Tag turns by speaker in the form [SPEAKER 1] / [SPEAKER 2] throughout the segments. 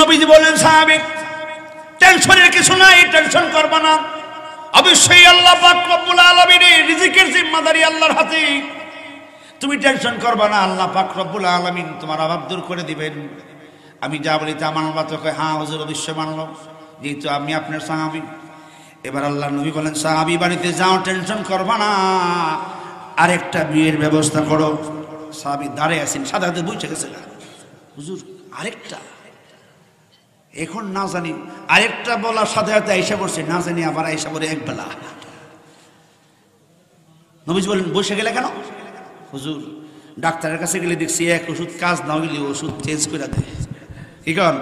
[SPEAKER 1] নবীজি বললেন সাহাবী টেনশনের কিছু নাই, টেনশন করবা না, অবশ্যই আল্লাহ পাক রব্বুল আলামিনের রিজিকের জিম্মাদারি আল্লাহর হাতে, তুমি টেনশন করবা না, আল্লাহ পাক রব্বুল আলামিন তোমার অভাব দূর করে দিবেন। আমি যা বলি তা মানবা? তো কয় হ্যাঁ হুজুর অবশ্যই মানব, যেহেতু আমি আপনার সাহাবী। এবার আল্লাহ নবী বলেন সাহাবী বাড়িতে যাও, টেনশন করবা না, আরেকটা বিয়ের ব্যবস্থা করো। সাহাবী দাঁড়িয়ে আছেন, সাথে সাথে বুঝে গেছে হুজুর আরেকটা, এখন না জানি আরেকটা বলার সাথে সাথে আইসা পড়ছে, না জানি আবার আইসা পড়ে এক বেলা। নবীজি বলেন বসে গেলে কেন? হুজুর ডাক্তারের কাছে গেলে দেখছি এক ওষুধ কাজ না হইলে ওষুধ চেঞ্জ করে দেয়, কি কন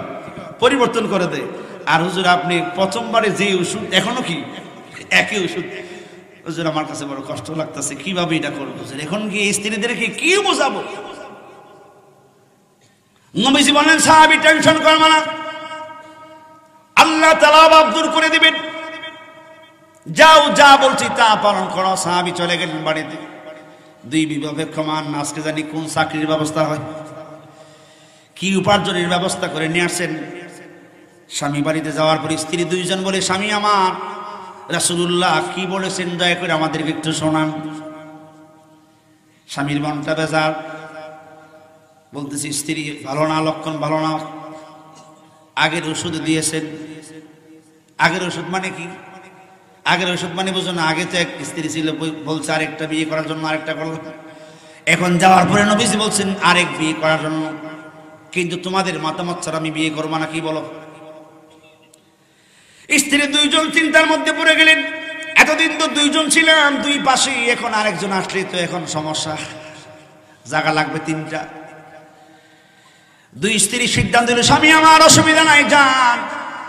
[SPEAKER 1] পরিবর্তন করে দেয়। আর হুজুর আপনি প্রথমবারে যে ওষুধ এখনো কি একই ওষুধ। হুজুর আমার কাছে বড় কষ্ট লাগতেছে, কিভাবে এটা করবো হুজুর, এখন কি স্ত্রীদেরকে কি বোঝাবো? নবীজি বলেন সাহাবী টেনশন করবে না, আল্লাহ তাআলা অভাব দূর করে দিবেন, যাও যা বলছি তা পালন করো। সাহাবী চলে গেলেন বাড়িতে। দুই বিবাহে ক্ষমান, আজকে জানি কোন চাকরির ব্যবস্থা হয়, কি উপার্জনের ব্যবস্থা করে নিয়ে আসছেন। স্বামী বাড়িতে যাওয়ার পর স্ত্রী দুইজন বলে স্বামী আমার রাসূলুল্লাহ কি বলেছেন দয়া করে আমাদেরকে একটু শোনান। স্বামীর মনটা বেজার, বলতেছি স্ত্রী ভালো না, লক্ষণ ভালো না, আগের ওষুধ দিয়েছেন। আগের ওষুধ মানে কি? আগের ওষুধ মানে বুঝো না, আগে তো এক স্ত্রী ছিল, বলছে আরেকটা বিয়ে করার জন্য আরেকটা করলো, এখন যাওয়ার পরে নবীজি বলছেন আরেক বিয়ে করার জন্য। কিন্তু তোমাদের মতামত ছাড়া আমি বিয়ে করবো না, কি বলো? স্ত্রী দুইজন চিন্তার মধ্যে পড়ে গেলেন, এতদিন তো দুইজন ছিলাম দুই পাশে, এখন আরেকজন আসলে তো এখন সমস্যা, জায়গা লাগবে তিনটা। দুই স্ত্রী সিদ্ধান্ত দিল স্বামী আমার অসুবিধা নাই, যান,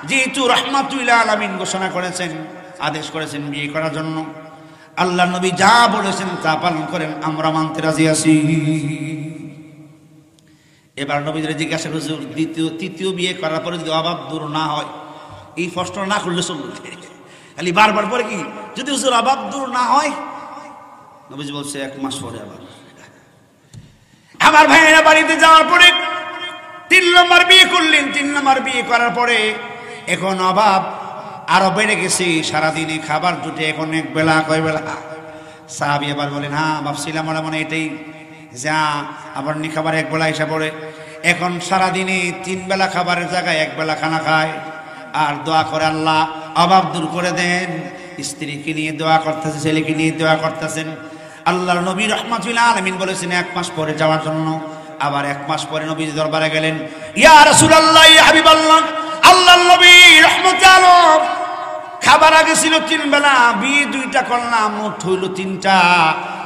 [SPEAKER 1] যেহেতু রাহমাতুল আলামিন ঘোষণা করেছেন, আদেশ করেছেন বিয়ে করার জন্য, আল্লাহ নবী যা বলেছেন তা পালন করেন, আমরা মানতে রাজি আছি। এবার নবীদের জিজ্ঞাসা হুজুর তৃতীয় বিয়ে করার পরে যদি অভাব দূর না হয়, এই প্রশ্ন না করলে চলবে, খালি বারবার পরে কি যদি হুজুর অভাব দূর না হয়? নবীজি বলছে 1 মাস পরে আবার। আমার ভাইয়েরা বাড়িতে যাওয়ার পরে 3 নম্বর বিয়ে করলেন। 3 নম্বর বিয়ে করার পরে এখন অভাব আরো বেড়ে গেছে, সারাদিনে খাবার জুটে এখন এক বেলা কয় বেলা। সাহাবী আবার বলেন হ্যাঁ ভাবছিলাম মানে এটাই, যা আবার নি খাবার এক বেলা এসে পড়ে, এখন সারাদিনে 3 বেলা খাবারের জায়গায় 1 বেলা খানা খায়। আর দোয়া করে আল্লাহ অভাব দূর করে দেন। স্ত্রীকে নিয়ে দোয়া করতেছে, ছেলেকে নিয়ে দোয়া করতেছেন। আল্লাহর নবী রাহমাতুল আলামিন বলেছেন 1 মাস পরে যাওয়ার জন্য। আবার 1 মাস পরে নবীর দরবারে গেলেন, ইয়া রাসূলুল্লাহ ইয়া হাবিবাল্লাহ, আল্লাহর নবী রাহমাতুল আলামিন, খাবার আগে ছিল 3 বেলা, বিয়ে 2টা করলাম, মোট হইল 3টা।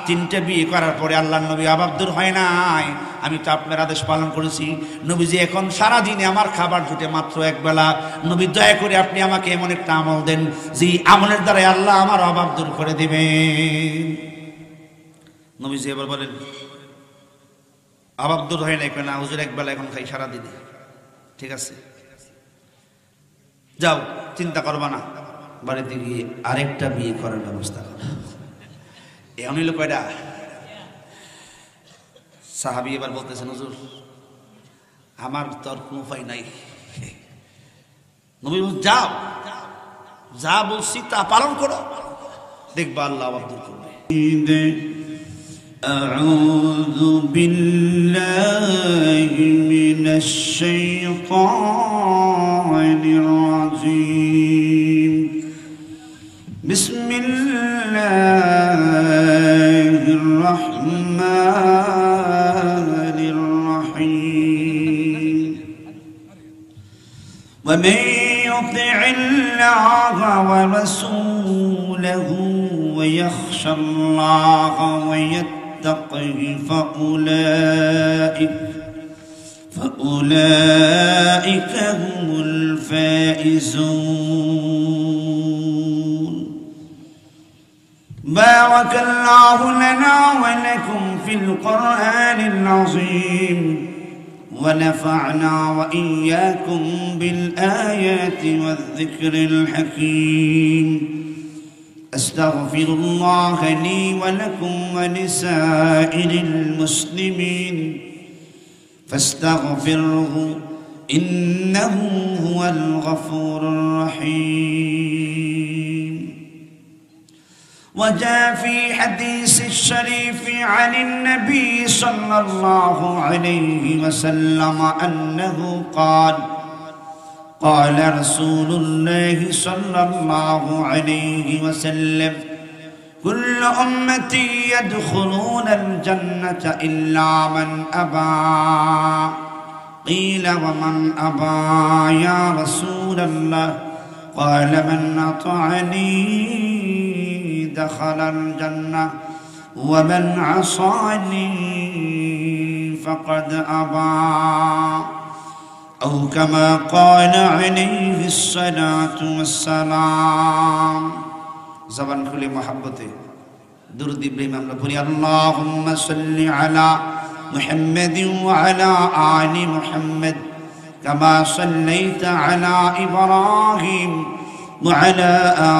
[SPEAKER 1] 3টে বিয়ে করার পরে আল্লাহর নবী অভাব দূর হয় নাই, আমি তো আপনার আদেশ পালন করেছি। নবীজি এখন সারাদিনে আমার খাবার জুটে মাত্র 1 বেলা। নবী দয়া করে আপনি আমাকে এমন একটা আমল দেন যে আমলের দ্বারা আল্লাহ আমার অভাব দূর করে দিবেন। নবীজি এবার বলেন অভাব দূর হয় না কেন? হুজুর 1 বেলা এখন খাই সারাদিনে। ঠিক আছে যাও, চিন্তা করবা না, বাড়িতে গিয়ে আরেকটা বিয়ে করার ব্যবস্থা করো। এমন হইল কয়টা? সাহাবী এবার বলতেছেন হুজুর আমার তো আর কোনো উপায় নাই। নবী বলছেন যাও, যা বলছি তা পালন করো, দেখবা আল্লাহ অভাব দূর করবে।
[SPEAKER 2] أعوذ بالله من الشيطان الرجيم بسم الله الرحمن الرحيم ومن يطع الله ورسوله ويخشى الله ويتقه فأولئك هم الفائزون. بارك الله لنا ولكم في القرآن العظيم ونفعنا وإياكم بالآيات والذكر الحكيم. أستغفر الله لي ولكم ولسائر المسلمين فاستغفروه إنه هو الغفور الرحيم. وجاء في حديث الشريف عن النبي صلى الله عليه وسلم أنه قال: قال رسول الله صلى الله عليه وسلم: كل أمتي يدخلون الجنة إلا من أبى. قيل: ومن أبى يا رسول الله؟ قال: من أطاعني دخل الجنة ومن عصاني فقد أبى. أو كما قال عليه الصلاة والسلام. زبان খুলে محبته درود إبراهيم আমরা পড়ি اللهم صل على محمد وعلى آل محمد كما صليت على إبراهيم وعلى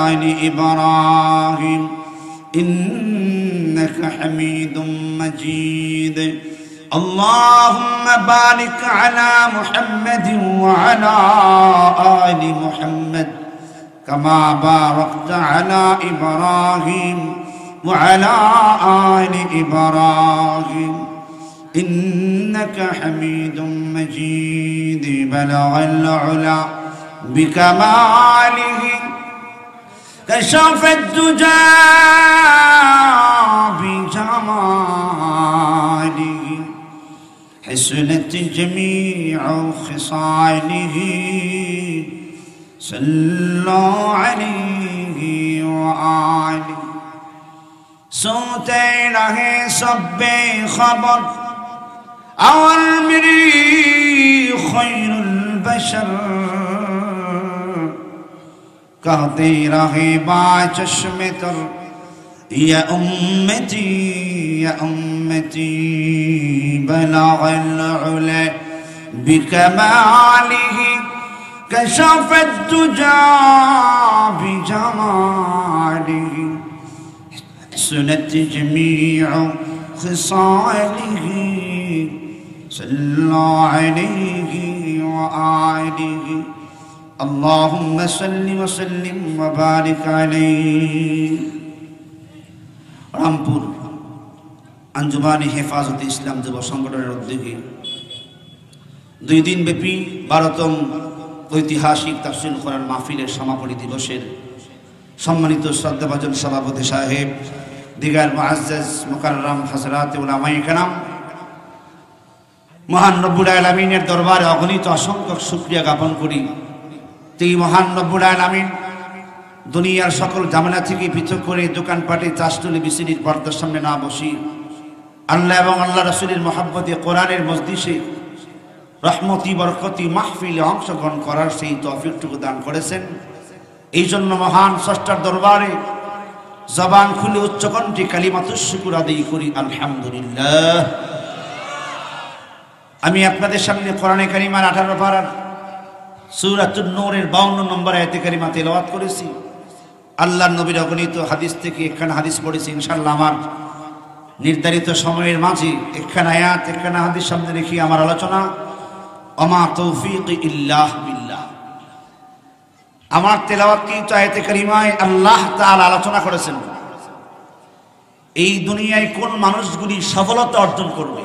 [SPEAKER 2] آل إبراهيم إنك حميد مجيد. اللهم بارك على محمد وعلى آل محمد كما باركت على إبراهيم وعلى آل إبراهيم إنك حميد مجيد. بلغ العلا بكماله كشف الدجى بجماله حسنت جميع خصاله صلوا عليه وآله. سوتے رہے سب بے خبر اول میری خیر البشر. کہتے رہے با چشم تر یا امتی یا امتی. بلغ العلا بکمالہ كشف الدجى بجماله حسنت جميع خصاله صلى عليه وآله. اللهم صل وسلم وبارك عليه. রামপুর আঞ্জুমানে হেফাজতে ইসলাম যুব সংগঠনের উদ্যোগে 2 দিন ব্যাপী 12তম ঐতিহাসিক তাফসীর কোরআন মাহফিলের সমাপনী দিবসের সম্মানিত শ্রদ্ধাভাজন সভাপতি সাহেব, দিগার মুআজ্জাজ মুকাররম হযরত উলামায়ে কেরাম, মহান রব্বুল আলামিনের দরবারে অগণিত অসংখ্য শুকরিয়া জ্ঞাপন করি। এই মহান রব্বুল আলামিন দুনিয়ার সকল ঝামেলা থেকে পৃথক করে দোকানপাটে চাষতুলি বিসিরির পর্দার সামনে না বসি আল্লাহ এবং আল্লাহ রাসূলের মহব্বতে কোরআনের মজলিসে রহমতি বরকতি মাহফিলে অংশগ্রহণ করার সেই তৌফিকটুকু দান করেছেন। এই জন্য মহান স্রষ্টার দরবারে জবান খুলে উচ্চকণ্ঠে কালিমাতুশ শুকর আদায় করি আলহামদুলিল্লাহ। আমি আপনাদের সামনে কোরআনে কারিমার 18 পারার সূরাতুন নূরের 52 নম্বর আয়াতে কারিমা তেলাওয়াত করেছি। আল্লাহর নবীর অগণিত হাদিস থেকে একখানা হাদিস পড়েছি। ইনশাআল্লাহ আমার নির্ধারিত সময়ের মাঝে একখানা আয়াত একখানা হাদিস সামনে রেখে আমার আলোচনা ওমা তৌফিক ইল্লাহ বিল্লাহ। আমার তেলাওয়াতকৃত আয়াতে কারিমায় আল্লাহ তাআলা আলোচনা করেছেন এই দুনিয়ায় কোন মানুষগুলি সফলতা অর্জন করবে।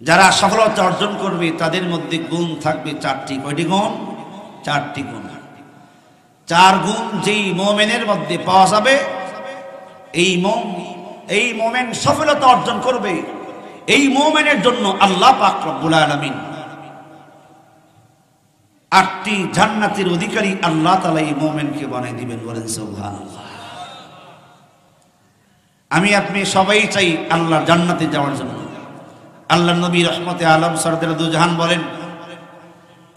[SPEAKER 2] যারা সফলতা অর্জন করবে তাদের মধ্যে গুণ থাকবে 4টি। কয়টি গুণ? 4টি গুণ। 4 গুণ যেই মুমিনের মধ্যে পাওয়া যাবে এই মুমিন সফলতা অর্জন করবে। এই মুমিনের জন্য আল্লাহ পাক রব্বুল আলামিন 8টি জান্নাতের অধিকারী আল্লাহ তাআলা এই মুমিনকে বানিয়ে দিবেন। বলেন সুবহানাল্লাহ। আমি আপনি সবাই চাই আল্লাহর জান্নাতে যাওয়ার জন্য। আল্লাহ নবী রহমতে আলম সরদার দু জাহান বলেন,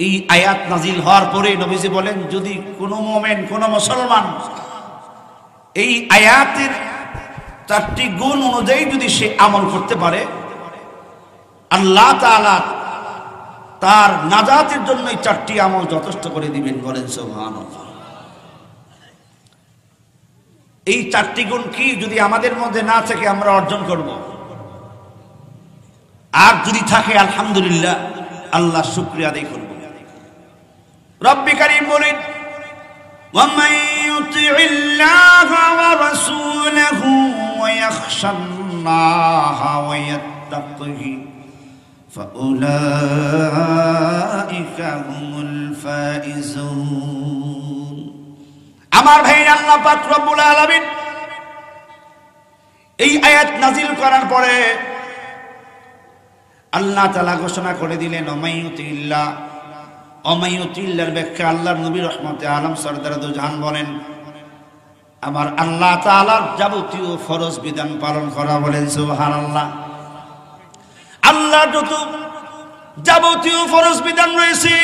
[SPEAKER 2] এই আয়াত নাজিল হওয়ার পরে নবীজি বলেন, যদি কোনো মুমিন কোনো মুসলমান এই আয়াতের 4টি গুণ অনুযায়ী যদি সে আমল করতে পারে আল্লাহ তাআলা তার নাজাতের জন্য এই 4টি আমল যথেষ্ট করে দিবেন। বলেন সুবহানাল্লাহ। এই 4টি গুণ কি যদি আমাদের মধ্যে না থাকে আমরা অর্জন করব, আর যদি থাকে আলহামদুলিল্লাহ আল্লাহ শুকরিয়া আদায় করব। রব্বে কারীম বলেন وَمَن يُطِعِ اللَّهَ وَرَسُولَهُ وَيَخْشَ اللَّهَ وَيَتَّقْهِ فَأُولَئِكَ هُمُ الْفَائِزُونَ। আমার ভাই আল্লাহ পাক রব্বুল আলামিন এই আয়াত নাজিল করার পরে আল্লাহ তাআলা ঘোষণা করে দিলেন ওমাইয়ুতিল্লাহ। অমাইয়ুতিল্লাহর ব্যাখ্যা আল্লাহর নবী রহমতে আলম সরদার দু জাহান বলেন আমার আল্লাহ তাআলার যাবতীয় ফরজ বিধান পালন করা। বলেন সুবহানাল্লাহ। আল্লাহর যত যাবতীয় ফরজ বিধান রয়েছে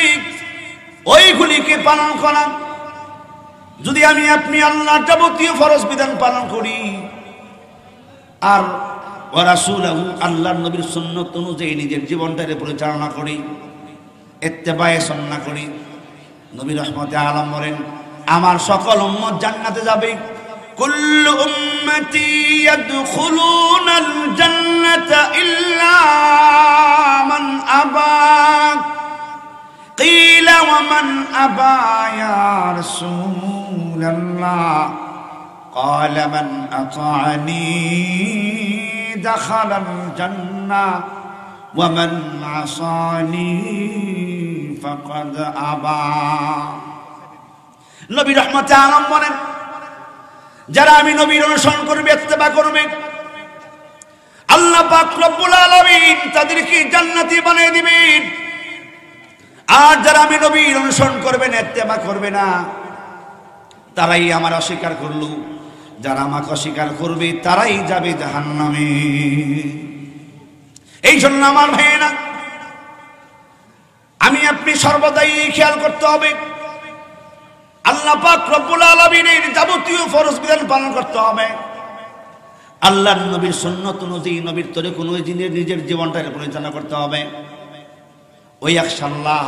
[SPEAKER 2] ওইগুলিকে পালন করা। যদি আমি আপনি আল্লাহর যাবতীয় ফরজ বিধান পালন করি আর ওয়া রাসূলুহু আল্লাহর নবীর সুন্নাত অনুযায়ী নিজের জীবনটাকে পরিচালনা করি, ইত্তেবায়ে সুন্নাহ করি, নবী রহমতে আলম বলেন আমার সকল উম্মত জান্নাতে যাবে। কুল্লু উম্মতি ইয়াদখুলুনাল জান্নাতা ইল্লা মান আবা। কিলা ওয়া মান আবা ইয়া রাসূলাল্লাহ? ক্বালা মান আতা'নি দাখালাল জান্নাহ ওয়া মান আসানি ফাকাদ আবা। নবী রহমতে আলম বলেন যারা আমি নবীর অনুসরণ করবে, ইত্তেবা করবে, আল্লাহ পাক রব্বুল আলামিন তাদেরকে জান্নাতি বানিয়ে দিবেন। আর যারা আমি নবীর অনুসরণ করবে না, ইত্তেবা করবে না, তারাই আমার অস্বীকার করলো। যারা আমাকে অস্বীকার করবে তারাই যাবে জাহান্নামে। এই জন্য আমার ভাইয়েরা আমি আপনি সর্বদাই খেয়াল করতে হবে আল্লাহ পাক রব্বুল আলামিনের যাবতীয় ফরজ বিধান পালন করতে হবে। আল্লাহর নবীর সুন্নাত অনুযায়ী নবীর তরিকা অনুযায়ী নিজের জীবনটাকে পরিচালনা করতে হবে। ওই ইয়াখশাল্লাহ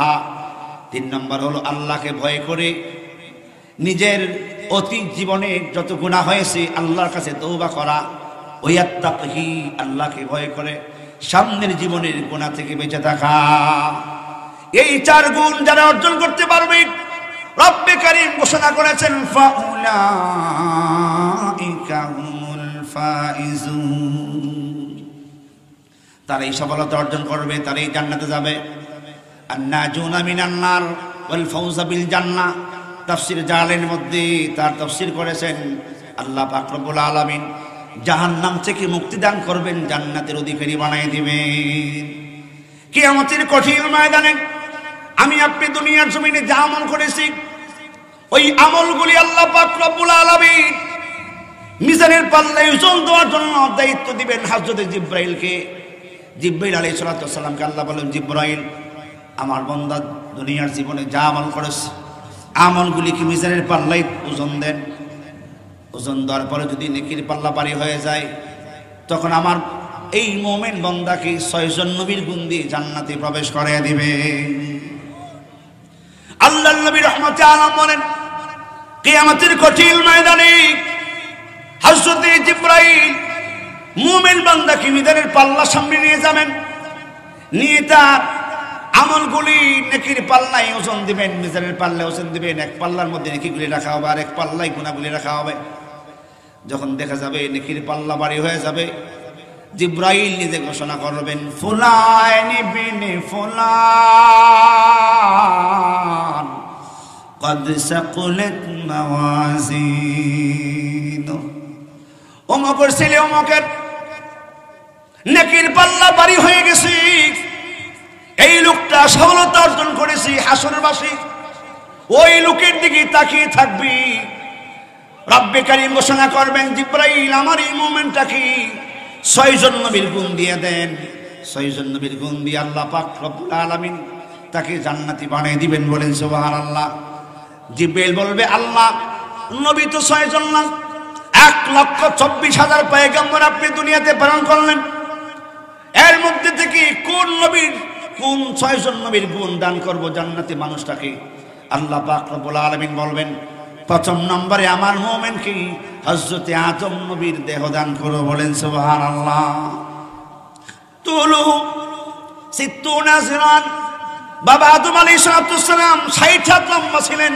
[SPEAKER 2] 3 নম্বর হলো আল্লাহকে ভয় করে নিজের অতীত জীবনে যত গুনাহ হয়েছে আল্লাহর কাছে তওবা করা। ওই ইয়াত্তাকি আল্লাহকে ভয় করে সামনের জীবনের গুনাহ থেকে বেঁচে থাকা। এই 4 গুণ যারা অর্জন করতে পারবে রব্বে কারীম ঘোষণা করেছেন ফাউলাইকা হুমুল ফাইজুন। তারাই সফলতা অর্জন করবে, তারাই জান্নাতে যাবে। আন্নাজুনা মিনান নার ওয়াল ফাউজা বিল জান্নাহ। তাফসীর জালালের মধ্যে তার তাফসীর করেছেন আল্লাহ পাক রব্বুল আলামিন জাহান্নাম থেকে মুক্তি দান করবেন, জান্নাতের অধিকারী বানিয়ে দিবেন। কিয়ামতের কঠিন ময়দানে আমি আপনি দুনিয়ার জমিনে যা আমল করেছি ওই আমলগুলি আল্লাহ পাক রব্বুল আলামিন মিজানের পাল্লায় ওজন দেওয়ার জন্য দায়িত্ব দিবেন হযরত জিবরাইলকে। জিবরাইল আলাইহিস সালাতু ওয়াস সালামকে আল্লাহ বলেন জিবরাইল আমার বান্দা দুনিয়ার জীবনে যা আমল করেছে আমলগুলিকে মিজানের পাল্লায় ওজন দেন। ওজন দেওয়ার পরে যদি নেকির পাল্লা পারি হয়ে যায় তখন আমার এই মুমিন বান্দাকে 6 জন নবীর গুণ দিয়ে জান্নাতে প্রবেশ করিয়ে দিবে। আল্লাহর নবী রহমতে আলম বলেন কিয়ামতের কঠিন ময়দানে হযরত জিবরাইল মুমিন বান্দাকে মিজানের পাল্লা সামনে নিয়ে যাবেন, নিয়ে তার আমলগুলি নেকির পাল্লায় ওজন দিবেন। মিজানের পাল্লায় ওজন দিবেন, এক পাল্লার মধ্যে নেকিগুলি রাখা হবে আর এক পাল্লায় গুনাহগুলি রাখা হবে। যখন দেখা যাবে নেকির পাল্লা ভারী হয়ে যাবে জিবরাইল নিজে ঘোষণা করবেন ফুলান ইবনে ফুলান قد ثقلت موازينه। অমুকের ছেলে অমুকের নেকির পাল্লা ভারী হয়ে গেছে, এই লোকটা সফলতা অর্জন করেছে। হাসরবাসী ওই লোকের দিকে তাকিয়ে থাকবি। রব্বে কারীম ঘোষণা করবেন জিবরাইল আমার এই মুমিনটাকে 6 জন নবীর গুণ দিয়ে দেন। 6 জন নবীর গুণ দিয়ে আল্লাহ পাক রব্বুল আলামিন তাকে জান্নাতি বানিয়ে দিবেন। বলেন সুবহানাল্লাহ। জিবরাইল বলবে আল্লাহ নবী তো 6 জন না, 1,24,000 পয়গম্বর আপনি দুনিয়াতে প্রেরণ করলেন, এর মধ্যে থেকে কোন নবীর কোন 6 জন নবীর গুণ দান করব জান্নাতি মানুষটাকে? আল্লাহ পাক রব্বুল আলামিন বলবেন প্রথম নম্বরে আমার মুমিনকে হযরত আদম নবীর দেহ দান করো। বলেন সুবহানাল্লাহ। তুলু 60 জিরান
[SPEAKER 1] বাবা আদম আলাইহিস সালাম 60 হাত লম্বা ছিলেন।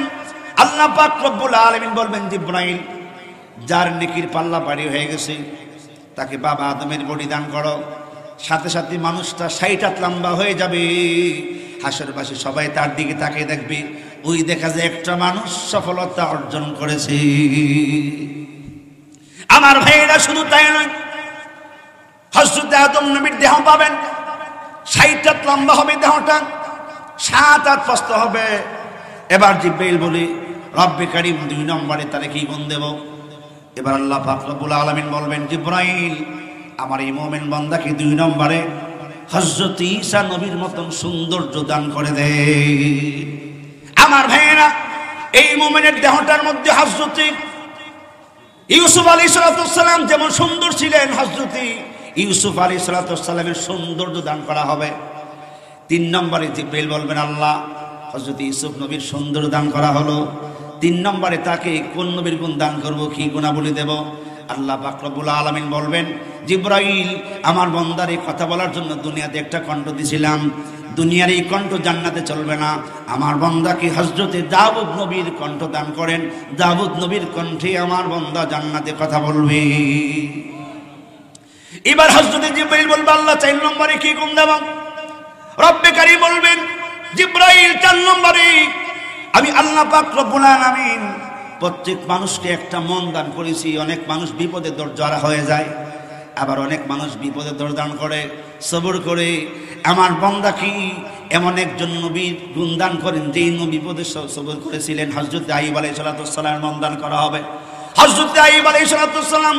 [SPEAKER 1] আল্লাহ পাক রব্বুল আলামিন বলবেন জিবরাইল, যার নেকির পাল্লা ভারী হয়ে গেছে তাকে বাবা আদমের বডি দান করো। সাথে সাথে মানুষটা 60 হাত লম্বা হয়ে যাবে। হাসরবাসী সবাই তার দিকে তাকিয়ে দেখবে, ওই দেখা যায় একটা মানুষ সফলতা অর্জন করেছে। আমার ভাইয়েরা, শুধু তাই নয়, হযরত আদম নবীর দেহ পাবেন, 60 হাত লম্বা হবে দেহটা, 7 হাত প্রস্থ হবে। এবার জিবরাইল বলে, রব্বে কারীম 2 নম্বরে তারে কি গুণ দেব? এবার আল্লাহ পাক রব্বুল আলামিন বলবেন, জিবরাইল, আমার এই মুমিন বান্দাকে 2 নম্বরে হযরত ঈসা নবীর মতন সৌন্দর্য দান করে দে। আমার ভাইয়েরা, এই মুমিনের দেহটার মধ্যে হযরত ইউসুফ আলাইহিস সালাম যেমন সুন্দর ছিলেন, হযরত ইউসুফ আলাইহিস সালামের সৌন্দর্য দান করা হবে। 3 নম্বরে জিবরাইল বলবেন, আল্লাহ, হযরত ইউসুফ নবীর সৌন্দর্য দান করা হলো, 3 নম্বরে তাকে কোন নবীর গুণ দান করব, কি গুণাবলী দেব? আল্লাহ পাক রব্বুল আলামিন বলবেন, জিবরাইল, আমার বান্দার এই কথা বলার জন্য দুনিয়াতে একটা কণ্ঠ দিয়েছিলাম, দুনিয়ার এই কণ্ঠ জান্নাতে চলবে না। আমার বান্দাকে হযরতে দাউদ নবীর কণ্ঠ দান করেন, দাউদ নবীর কণ্ঠে আমার বান্দা জান্নাতে কথা বলবে। এবার হযরতে জিবরাইল বলবে, আল্লাহ 4 নম্বরে কি গুণ দেব? রব্বে কারীম বলবেন, জিবরাইল 4 নম্বরে আমি আল্লাহ পাক রব্বুল আলামিন প্রত্যেক মানুষকে একটা মন দান করেছি। অনেক মানুষ বিপদে দরজারা হয়ে যায়, আবার অনেক মানুষ বিপদে দরদান করে, সবর করে। আমার বান্দা কি এমন একজন নবীর গুণদান করেন যেই নবী বিপদে সবর করেছিলেন। হযরত আইয়ুব আলাইহিস সালামের মন দান করা হবে। হযরত আইয়ুব আলাইহিস সালাম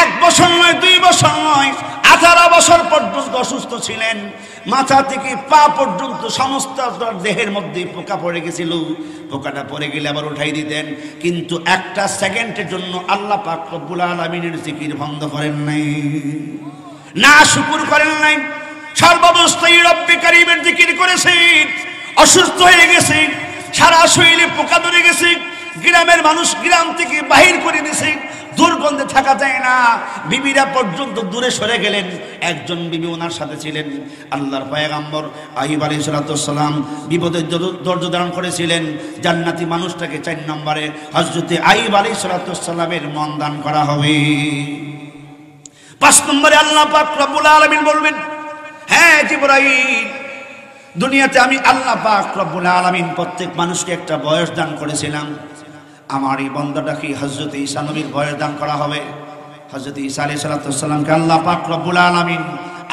[SPEAKER 1] 1 বছর নয়, 2 বছর নয়, 18 বছর পর্যন্ত অসুস্থ ছিলেন। মাথা থেকে পা পর্যন্ত সমস্ত দেহের মধ্যে পোকা পড়ে গেছিল। পোকাটা পড়ে গেলে আবার উঠাই দিতেন, কিন্তু একটা সেকেন্ডের জন্য আল্লাহ পাক রব্বুল আলামিনের জিকির বন্ধ করেন নাই, না শুকর করেন নাই। সর্বাবস্থায় রব্বে কারীমের জিকির করেছেন। অসুস্থ হয়ে গেছে, সারা শরীরে পোকা ধরে গেছে, গ্রামের মানুষ গ্রাম থেকে বাহির করে দিয়েছে, দুর্গন্ধে থাকা যায় না। বিবিরা পর্যন্ত দূরে সরে গেলেন। একজন বিবি ওনার সাথে ছিলেন, আল্লাহর পয়গম্বর আইয়ুব আলাইহিস সালাম বিপদের ধৈর্য ধারণ করেছিলেন। জান্নাতি মানুষটাকে 4 নম্বরে হযরতে আইয়ুব আলাইহিস সালামের মন দান করা হবে। 5 নম্বরে আল্লাহ পাক রব্বুল আলামিন বলবেন, হ্যাঁ জিবরাইল, দুনিয়াতে আমি আল্লাহ পাক রব্বুল আলামিন প্রত্যেক মানুষকে একটা বয়স দান করেছিলাম। আমার এই বান্দাটাকে হযরত ঈসা নবীর বয়স দান করা হবে। হযরত ঈসা আলাইহিস সালামকে আল্লাহ পাক রব্বুল আলামিন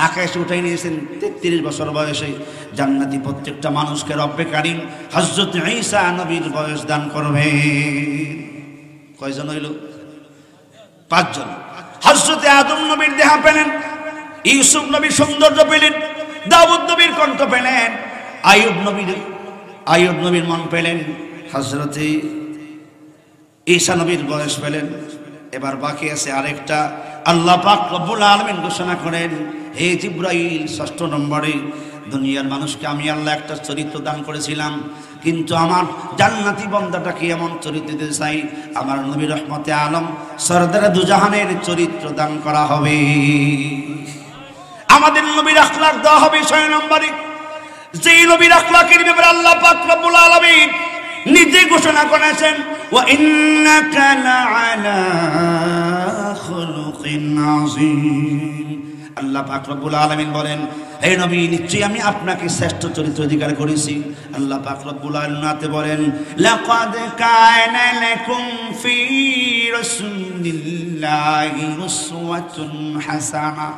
[SPEAKER 1] আকাশে উঠাই নিয়েছেন 33 বছর বয়সে। জান্নাতি প্রত্যেকটা মানুষকে রব্বে কারীম হযরত ঈসা নবীর বয়স দান করবে। কয়জন হইল? 5 জন। হযরত আদম নবীর দেহ পেলেন, ইউসুফ নবীর সৌন্দর্য পেলেন, দাউদ নবীর কণ্ঠ পেলেন, আইয়ুব নবীর মন পেলেন, হযরত ঈসা নবীর বয়স পেলেন। এবার বাকি আছে আরেকটা। আল্লাহ পাক রব্বুল আলামিন ঘোষণা করেন, হে জিবরাইল, 6 নম্বরে দুনিয়ার মানুষকে আমি আল্লাহ একটা চরিত্র দান করেছিলাম, কিন্তু আমার জান্নাতি বান্দাটাকে এমন চরিত্র দিতে চাই, আমার নবী রহমতে আলম সরদার দুজাহানের চরিত্র দান করা হবে। আমাদের নবীর আখলাক দেওয়া হবে 6 নম্বরে। যেই নবীর আখলাকের ব্যাপারে আল্লাহ পাক রব্বুল আলামিন নিজে ঘোষণা করেছেন, ওয়া ইন্নাকা লাআলা খুলুকিন আযীম। আল্লাহ পাক রব্বুল আলামিন বলেন, হে নবী, নিশ্চয়ই আমি আপনাকে শ্রেষ্ঠ চরিত্র অধিকার করেছি। আল্লাহ পাক রব্বুল আলামিন বলেন, লাকাদ কানা লাকুম ফি রাসূলিল্লাহি উসওয়াতুন হাসানাহ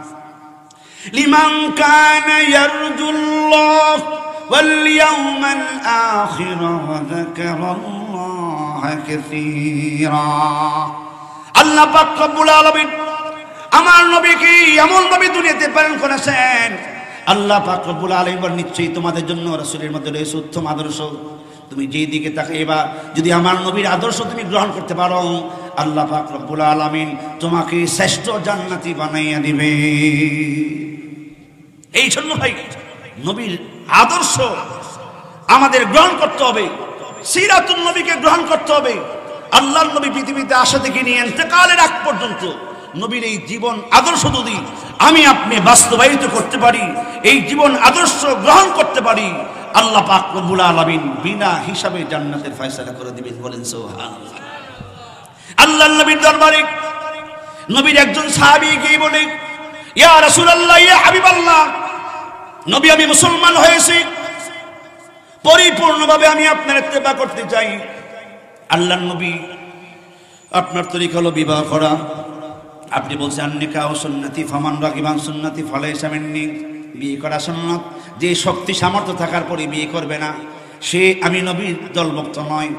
[SPEAKER 1] লিমান কানা ইয়ারজুল্লাহ ওয়াল ইয়াওমাল আখির ওয়া যাকারাল্লাহ কাসীরা। আল্লাহ পাক রব্বুল আলামিন আমার নবীকে এমন নবী দুনিয়াতে প্রেরণ করেছেন। আল্লাহ পাক রব্বুল আলামিন নিশ্চয়ই তোমাদের জন্য রাসূলের মধ্যে রয়েছে উত্তম আদর্শ। তুমি যেই দিকে তাকাইবা, যদি আমার নবীর আদর্শ তুমি গ্রহণ করতে পারো, আল্লাহ পাক রব্বুল আলামিন তোমাকে শ্রেষ্ঠ জান্নাতি বানাইয়া দিবে। এই জন্য ভাই, নবীর আদর্শ আমাদের গ্রহণ করতে হবে, সিরাতুন নবীকে গ্রহণ করতে হবে। আল্লাহর নবী পৃথিবীতে আসা থেকে নিয়ে ইন্তেকালের আগ পর্যন্ত নবীর এই জীবন আদর্শ যদি আমি আপনি বাস্তবায়িত করতে পারি, এই জীবন আদর্শ গ্রহণ করতে পারি,
[SPEAKER 2] আল্লাহ পাক রব্বুল আলামিন বিনা হিসাবে জান্নাতের ফয়সালা করে দিবেন। বলেন সুবহানাল্লাহ। আল্লাহর নবীর দরবারে নবীর একজন সাহাবী গিয়ে বলে, ইয়া রাসূলুল্লাহ, ইয়া হাবিবাল্লাহ, নবী আমি মুসলমান হয়েছি, পরিপূর্ণভাবে আমি আপনার ইত্তেবা করতে চাই। আল্লাহর নবী, আপনার তরিকা হলো বিবাহ করা। আপনি বলছেন নিকাহ সুন্নতি ফামান রাগিবা আন সুন্নতি ফালাইসা মিন্নি, বিয়ে করা সুন্নাত। যে শক্তি সামর্থ্য থাকার পরে বিয়ে করবে না সে আমি নবীর দলভুক্ত নয়।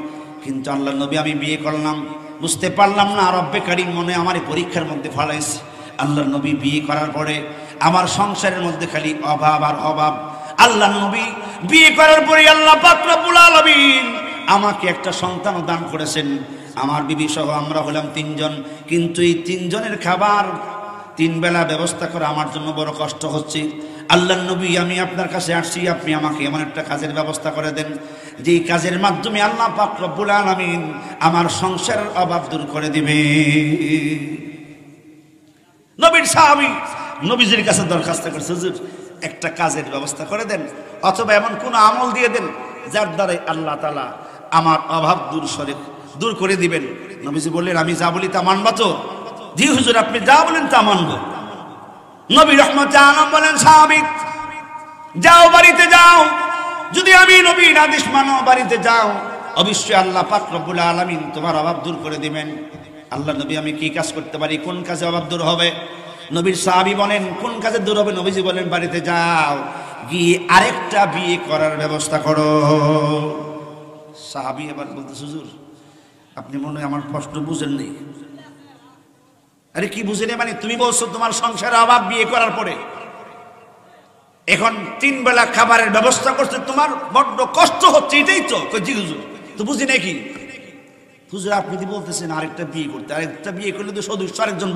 [SPEAKER 2] কিন্তু আল্লাহর নবী আমি বিয়ে করলাম, বুঝতে পারলাম না, রব্বে কারীম মনে আমার পরীক্ষার মধ্যে ফলাইছে। আল্লাহর নবী বিয়ে করার পরে আমার সংসারের মধ্যে খালি অভাব আর অভাব। আল্লাহর নবী বিয়ে করার পরে আল্লাহ পাক রব্বুল আলামিন আমাকে একটা সন্তান দান করেছেন। আমার বিবি সহ আমরা হলাম 3 জন, কিন্তু এই 3 জনের খাবার 3 বেলা ব্যবস্থা করা আমার জন্য বড় কষ্ট হচ্ছে। আল্লাহর নবী আমি আপনার কাছে আসছি, আপনি আমাকে এমন একটা কাজের ব্যবস্থা করে দেন যেই কাজের মাধ্যমে আল্লাহ পাক রব্বুল আলামিন আমার সংসারের অভাব দূর করে দিবে। নবীর সাহাবী নবীজির কাছে দরখাস্ত করছে, হুজুর একটা কাজের ব্যবস্থা করে দেন, অথবা এমন কোন আমল দিয়ে দেন যার দ্বারা আল্লাহ তাআলা আমার অভাব দূর করে দিবেন। নবীজি বললেন, আমি যা বলি তা মানবা তো? জি হুজুর, আপনি যা বলেন তা মানব। নবী রহমতে আলম বলেন, সাহাবী যাও, বাড়িতে যাও, যদি আমি নবীর আদেশ মানো বাড়িতে যাও, অবশ্যই আল্লাহ পাক রব্বুল আলামিন তোমার অভাব দূর করে দিবেন। আল্লাহ নবী আমি কি কাজ করতে পারি, কোন কাজে অভাব দূর হবে? নবীর সাহাবী বলেন, কোন কাজে দূর হবে? নবীজি বলেন, বাড়িতে যাও, গিয়ে আরেকটা বিয়ে করার ব্যবস্থা করো। সাহাবী এবার বলতে, হুজুর আপনি মনে হয় আমার প্রশ্ন বুঝেন নেই। আরে কি বুঝেনি মানে? তুমি বলছো তোমার সংসারে অভাব বিয়ে করার পরে, এখন 3 বেলা খাবারের ব্যবস্থা করছে, তোমার বড্ড কষ্ট হচ্ছে, এটাই তো? জি হুজুর। তো বুঝি নাকি? হুজুর আপনি কি বলতেছেন আরেকটা বিয়ে করতে? আরেকটা বিয়ে করলে তো সদস্য আরেকজন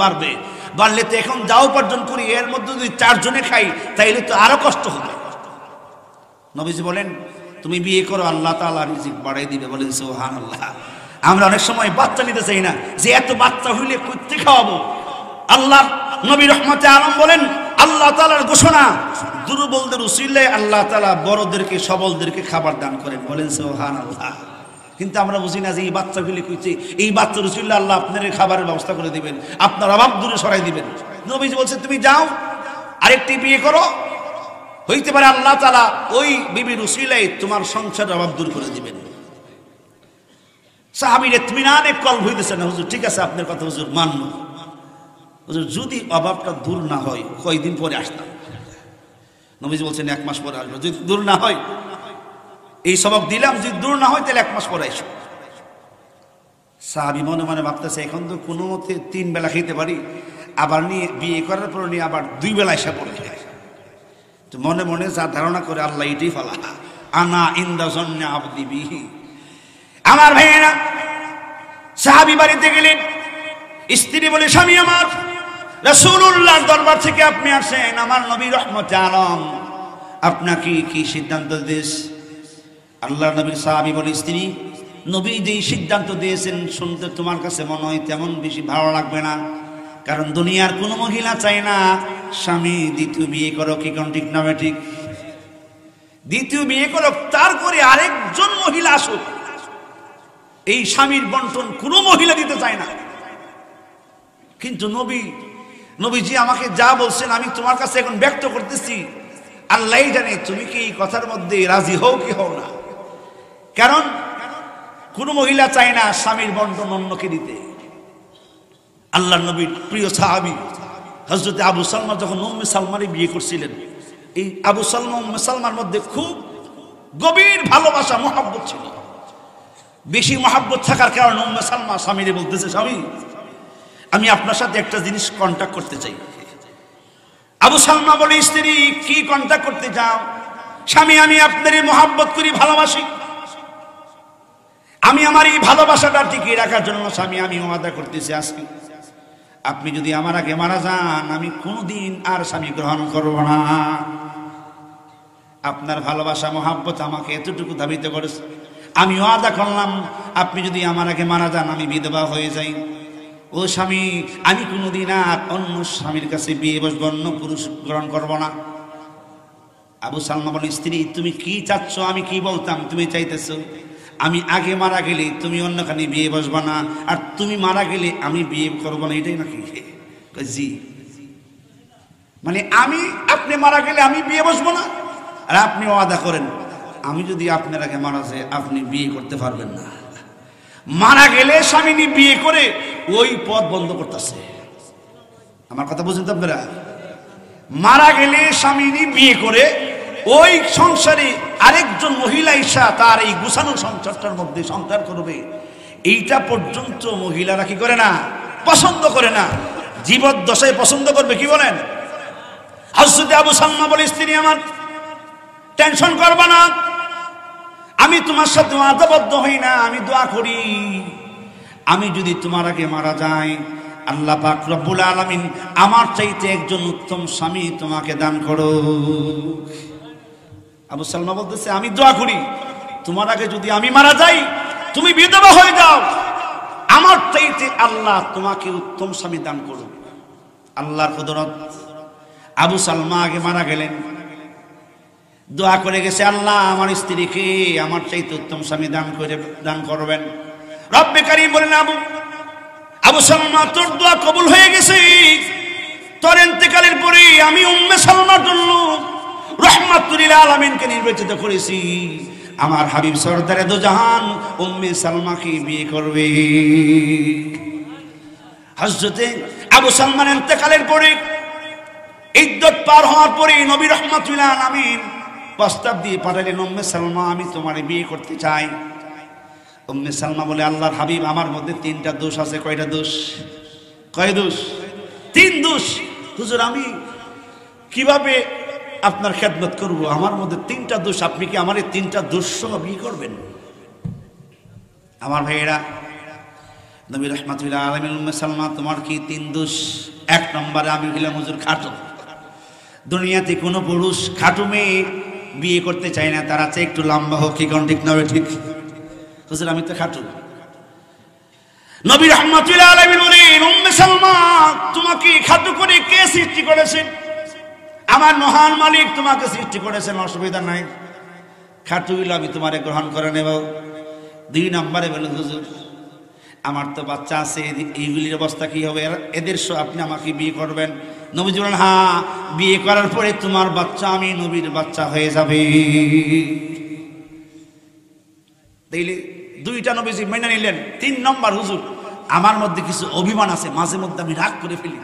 [SPEAKER 2] বাড়লে তো এখন যা উপার্জন করি এর মধ্যে যদি 4 জনে খাই তাইলে তো আরো কষ্ট হবে। নবীজি বলেন, তুমি বিয়ে করো, আল্লাহ তাআলা রিজিক বাড়াই দিবে। বলেন সুবহানাল্লাহ। আমরা অনেক সময় বাচ্চা নিতে চাই না, যে এত বাচ্চা হইলে কইতে খাওয়াবো। আল্লাহ নবী রহমতে আলম বলেন, আল্লাহ তাআলার ঘোষণা, দুর্বলদের উসিলায় আল্লাহ তাআলা বড়দেরকে সবলদেরকে খাবার দান করেন। বলেন সুবহানাল্লাহ। কিন্তু আমরা বুঝি না যে এই বাচ্চাগুলি কইছে, এই বাচ্চার উসিলায় আল্লাহ আপনাদের খাবারের ব্যবস্থা করে দিবেন, আপনার অভাব দূরে সরাই দিবেন। নবীজি বলছে, তুমি যাও আরেকটি বিয়ে করো, হইতে পারে আল্লাহ তাআলা ওই বিবির উসিলায় তোমার সংসারের অভাব দূর করে দিবেন। সাহাবীর ইতমিনানে কল হইতেছে না, হুজুর ঠিক আছে আপনার কথা হুজুর মানব। হুজুর যদি অভাবটা দূর না হয় কয়দিন পরে আসতাম। নবীজি বলছেন 1 মাস পরে আসবো। যদি দূর না হয়, এই সবক দিলাম, যদি দূর না হয় তাহলে 1 মাস পরে আসো। সাহাবী মনে মনে ভাবতেছে, এখন তো কোনো মতে 3 বেলা খেতে পারি, আবার নিয়ে বিয়ে করার পর নিয়ে আবার 2 বেলা এসে পড়ে। তো মনে মনে যা ধারণা করে আল্লাহ এটাই ফলা, আনা ইনদা জন্নে আবদি বিহি। আমার ভাইয়েরা, সাহাবী বাড়িতে গেলেন, স্ত্রী বলে, স্বামী আমার, রাসূলুল্লাহর দরবার থেকে আপনি আসেন, আমার নবী রহমতে আলম আপনাকে কি সিদ্ধান্ত দিয়েছে? আল্লাহর নবীর সাহাবী বলে, স্ত্রী নবী যেই সিদ্ধান্ত দিয়েছেন শুনতে তোমার কাছে মনে হয় তেমন বেশি ভালো লাগবে না, কারণ দুনিয়ার কোনো মহিলা চায় না স্বামী দ্বিতীয় বিয়ে করো। কি কোন ঠিক না ঠিক? দ্বিতীয় বিয়ে করো, তারপরে আরেকজন মহিলা আসুক, এই স্বামীর বন্টন কোনো মহিলা দিতে চায় না। কিন্তু নবীজি আমাকে যা বলছেন আমি তোমার কাছে এখন ব্যক্ত করতেছি, আল্লাহই জানে তুমি কি এই কথার মধ্যে রাজি হও কি হও না। কারণ কোন মহিলা চায় না স্বামীর বন্টন অন্যকে দিতে। আল্লাহর নবীর প্রিয় সাহাবী হযরত আবু সালমা যখন উম্মে সালমারে বিয়ে করছিলেন, এই আবু সালমা উম্মে সালমার মধ্যে খুব গভীর ভালোবাসা মহব্বত ছিল। বেশি মহব্বত থাকার কারণে উম্মে সালমা স্বামীরে বলতেছে, স্বামী আমি আপনার সাথে একটা জিনিস কন্টাক্ট করতে চাই। আবু সালমা বলে, স্ত্রী কি কন্টাক্ট করতে চাও? স্বামী আমি আপনারই মহব্বত করি, ভালোবাসি। আমি আমার এই ভালোবাসাটা টিকিয়ে রাখার জন্য স্বামী আমি ওয়াদা করতেছি, আজকে আপনি যদি আমার আগে মারা যান আমি কোনোদিন আর স্বামী গ্রহণ করব না। আপনার ভালোবাসা মহব্বত আমাকে এতটুকু ধাবিত করেছে, আমি ওয়াদা করলাম আপনি যদি আমার আগে মারা যান আমি বিধবা হয়ে যাই, ও স্বামী আমি কোনোদিন আর অন্য স্বামীর কাছে বিয়ে বসবো, অন্য পুরুষ গ্রহণ করব না। আবু সালমা বলেন, স্ত্রী তুমি কি চাচ্ছ আমি কি বলতাম, তুমি চাইতেছো আমি আগে মারা গেলে তুমি অন্যখানে বিয়ে বসবা না, আর তুমি মারা গেলে আমি বিয়ে করবো না, এটাই নাকি? জি। মানে আপনি মারা গেলে আমি বিয়ে বসবো না, আর আপনি ওয়াদা করেন আমি যদি আপনার আগে মারা যাই আপনি বিয়ে করতে পারবেন না। মারা গেলে স্বামী বিয়ে করে ওই পথ বন্ধ করতেছে। আমার কথা বুঝেন তো আপনারা? মারা গেলে স্বামী বিয়ে করে ওই সংসারে আরেকজন মহিলা ঈশা তার এই গুছানো সংসারটার মধ্যে সংসার করবে, এইটা পর্যন্ত মহিলারা কি করে না, পছন্দ করে না। জীবদ্দশায় পছন্দ করবে, কি বলেন? হযরত আবু সালমা বলে, স্ত্রী আমার টেনশন করবা না, আমি তোমার সাথে ওয়াদাবদ্ধ হই না, আমি দোয়া করি আমি যদি তোমার আগে মারা যাই আল্লাহ পাক রব্বুল আলামিন আমার চাইতে একজন উত্তম স্বামী তোমাকে দান করো। আবু সালমা বলতেছে আমি দোয়া করি তোমার আগে যদি আমি মারা যাই তুমি বিধবা হয়ে যাও, আমার চাইতে আল্লাহ তোমাকে উত্তম স্বামী দান করো। আল্লাহর কুদরত, আবু সালমা আগে মারা গেলেন, দোয়া করে গেছে আল্লাহ আমার স্ত্রীকে আমার চাইতে উত্তম স্বামী দান করবেন। রব্বে কারীম বলেন, আবু সালমা তোর দোয়া কবুল হয়ে গেছে, তোর ইন্তেকালের পরে আমি উম্মে সালমার জন্য রাহমাতুল লিল আলামিনকে নির্বাচিত করেছি, আমার হাবিব সরদারে দো জাহান উম্মে সালমাকে বিয়ে করবে। হযরতে আবু সালমার ইন্তেকালের পরে ইদ্দত পার হওয়ার পরে নবী রাহমাতুল লিল আলামিন প্রস্তাব দিয়ে পাঠালেন, উম্মে সালমা আমি তোমারে বিয়ে করতে চাই। উম্মে সালমা বলে, আল্লাহর হাবিব আমার মধ্যে 3টা দোষ আছে। কয়টা দোষ? কয় দোষ? 3 দোষ। হুজুর আমি কিভাবে আপনার খেদমত করব, আমার মধ্যে 3টা দোষ, আপনি কি আমার এই 3টা দোষ সহ বিয়ে করবেন? আমার ভাইয়েরা, নবী রাহমাতুল লিল আলামিন, উম্মে সালমা তোমার কি 3 দোষ? 1 নম্বরে আমি হইলাম হুজুর খাটো, দুনিয়াতে কোনো পুরুষ খাটো মেয়ে বিয়ে করতে চায় না, তারা চাই একটু লম্বা হোক। কি কোন ঠিক না? ঠিক। হুজুর আমি তো খাটো। নবী রাহমাতুল লিল আলামিন বলেন, উম্মে সালমা তোমাকে খাটো করে কে সৃষ্টি করেছেন? আমার মহান মালিক তোমাকে সৃষ্টি করেছেন, অসুবিধা নাই, খাটো হইলে আমি তোমারে গ্রহণ করে নেব। 2 নম্বরে বলেন, হুজুর আমার তো বাচ্চা আছে, এইগুলির অবস্থা কি হবে, এদের সহ আপনি আমাকে বিয়ে করবেন? নবীজি বলেন, হ্যাঁ, বিয়ে করার পরে তোমার বাচ্চা আমি নবীর বাচ্চা হয়ে যাবে। তাইলে 2টা নবীজি মেনে নিলেন। 3 নম্বর, হুজুর আমার মধ্যে কিছু অভিমান আছে, মাঝে মধ্যে আমি রাগ করে ফেলি।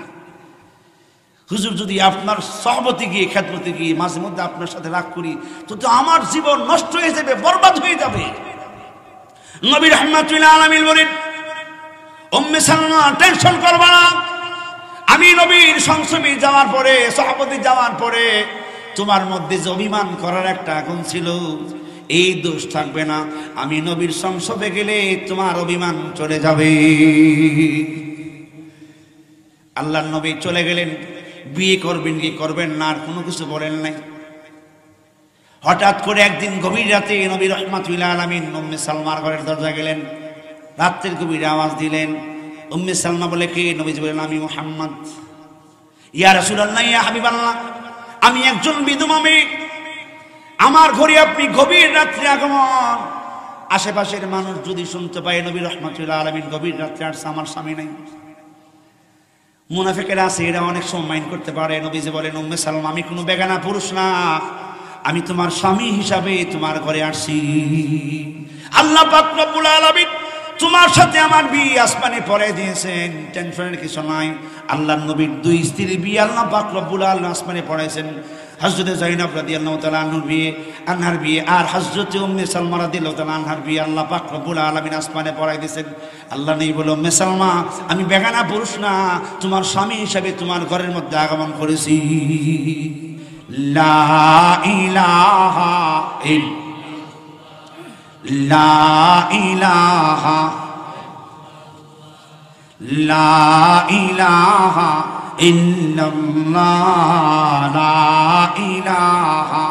[SPEAKER 2] হুজুর যদি আপনার সহবতে গিয়ে খেদমতে গিয়ে মাঝে মধ্যে আপনার সাথে রাগ করি তো আমার জীবন নষ্ট হয়ে যাবে, বরবাদ হয়ে যাবে। নবী রাহমাতুল লিল আলামিন বলেন, উম্মে সালমা টেনশন করবা না, আমি নবীর সংসবে যাওয়ার পরে, সহবতে যাওয়ার পরে তোমার মধ্যে যে অভিমান করার একটা আগুন ছিল এই দোষ থাকবে না, আমি নবীর সংসবে গেলে তোমার অভিমান চলে যাবে। আল্লাহর নবী চলে গেলেন, বিয়ে করবেন কি করবেন না আর কোনো কিছু বলেন নাই। হঠাৎ করে একদিন গভীর রাতে নবী রাহমাতুল লিল আলামিন উম্মে সালমার ঘরের দরজায় গেলেন, রাতের গভীরে আওয়াজ দিলেন। উম্মে সালমা বলে, কে? নবীজি বলেন, আমি মুহাম্মদ। ইয়া রাসূলুল্লাহ, ইয়া হাবিবাল্লাহ, আমি একজন বিধবা মেয়ে, আমার ঘরে আপনি গভীর রাত্রে আগমন, আশেপাশের মানুষ যদি শুনতে পায় নবী রাহমাতুল লিল আলামিন গভীর রাত্রে আসছে, আমার স্বামী নাই। মুনাফিকেরা আছে, এরা অনেক সময় মাইন্ড করতে পারে। নবীজি বলেন, উম্মে সালমা আমি কোনো বেগানা পুরুষ না, আমি তোমার স্বামী হিসাবে তোমার ঘরে আসছি। আল্লাহ পাক রব্বুল আলামিন তোমার সাথে আমার বিয়ে আসমানে পড়ে দিয়েছেন, টেনশনের কিছু নাই। আল্লাহর নবীর 2 স্ত্রীর বিয়ে আল্লাহ পাক রব্বুল আলামিন আসমানে পড়াইছেন। হযরতে যায়েনব রাদিয়াল্লাহু তাআলা আনহার বিয়ে আর হযরতে উম্মে সালমা রাদিয়াল্লাহু তাআলা আনহার বিয়ে আল্লাহ পাক রব্বুল আলামিন আসমানে পড়াই দিয়েছেন। আল্লাহ নবী বলল, উম্মে সালমা আমি বেগানা পুরুষ না, তোমার স্বামী হিসেবে তোমার ঘরের মধ্যে আগমন করেছি। লা ইলাহা লা ইলাহা লা ইলাহা ইল্লাল্লাহ, লা ইলাহা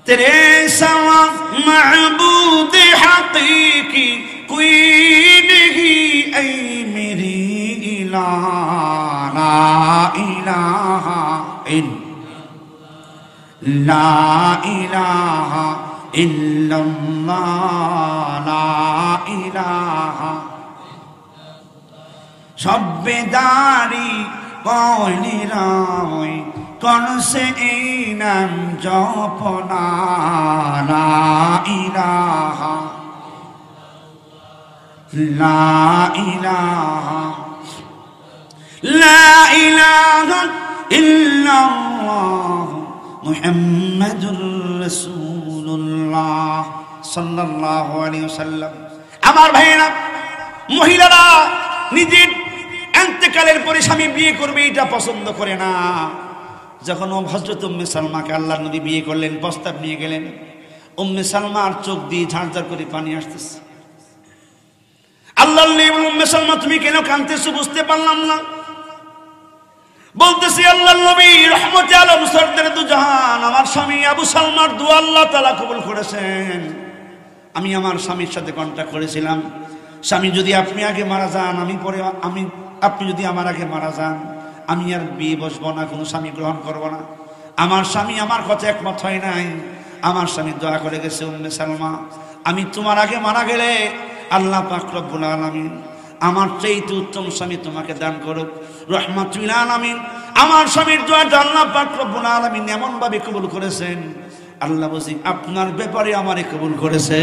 [SPEAKER 2] তেরে সিवा মাবুদ হাকীকি কোই নেহি ऐ মেরি ইলাহা, লা ইলাহা
[SPEAKER 1] লা ইলাহা ইল্লাল্লাহ লা ইলাহা সব্বে দাড়ি কইলি রাই করছে এই নাম জপনা লা ইলাহা লা ইলাহা লা ইলাহা ইল্লাল্লাহ মুহাম্মাদুর রাসূলুল্লাহ সাল্লাল্লাহু আলাইহি ওয়াসাল্লাম। আমার ভাইয়েরা, মহিলারা নিজের ইন্তেকালের পরে স্বামী বিয়ে করবে এটা পছন্দ করে না। যখন হযরত উম্মে সালমাকে আল্লাহর নবী বিয়ে করলেন, প্রস্তাব নিয়ে গেলেন, উম্মে সালমার চোখ দিয়ে ঝারঝার করে পানি আসতেছে। আল্লাহর নবী বলেন, উম্মে সালমা তুমি কেন কাঁদতেছো বুঝতে পারলাম না। বলতেছি, আল্লাহর নবী রহমতে আলম সরদারে দু জাহান, আমার স্বামী আবু সালমার দোয়া আল্লাহ তাআলা কবুল করেছেন। আমি আমার স্বামীর সাথে কন্ট্যাক্ট করেছিলাম, স্বামী যদি আপনি আগে মারা যান, আপনি যদি আমার আগে মারা যান, আমি আর বিয়ে বসবো না, কোনো স্বামী গ্রহণ করবো না। আমার স্বামী আমার কথা একমত হয় নাই। আমার স্বামী দোয়া করে গেছে, উম্মে সালমা আমি তোমার আগে মারা গেলে আল্লাহ পাক রব্বুল আলামিন আমার চাইতে উত্তম স্বামী তোমাকে দান করুক, রহমাতুল আলামিন। আমার স্বামীর দোয়াটা আল্লাহ পাক রব্বুল আলামিন এমন ভাবে কবুল করেছেন, আল্লাহ বলছি আপনার ব্যাপারে আমারে কবুল করেছে।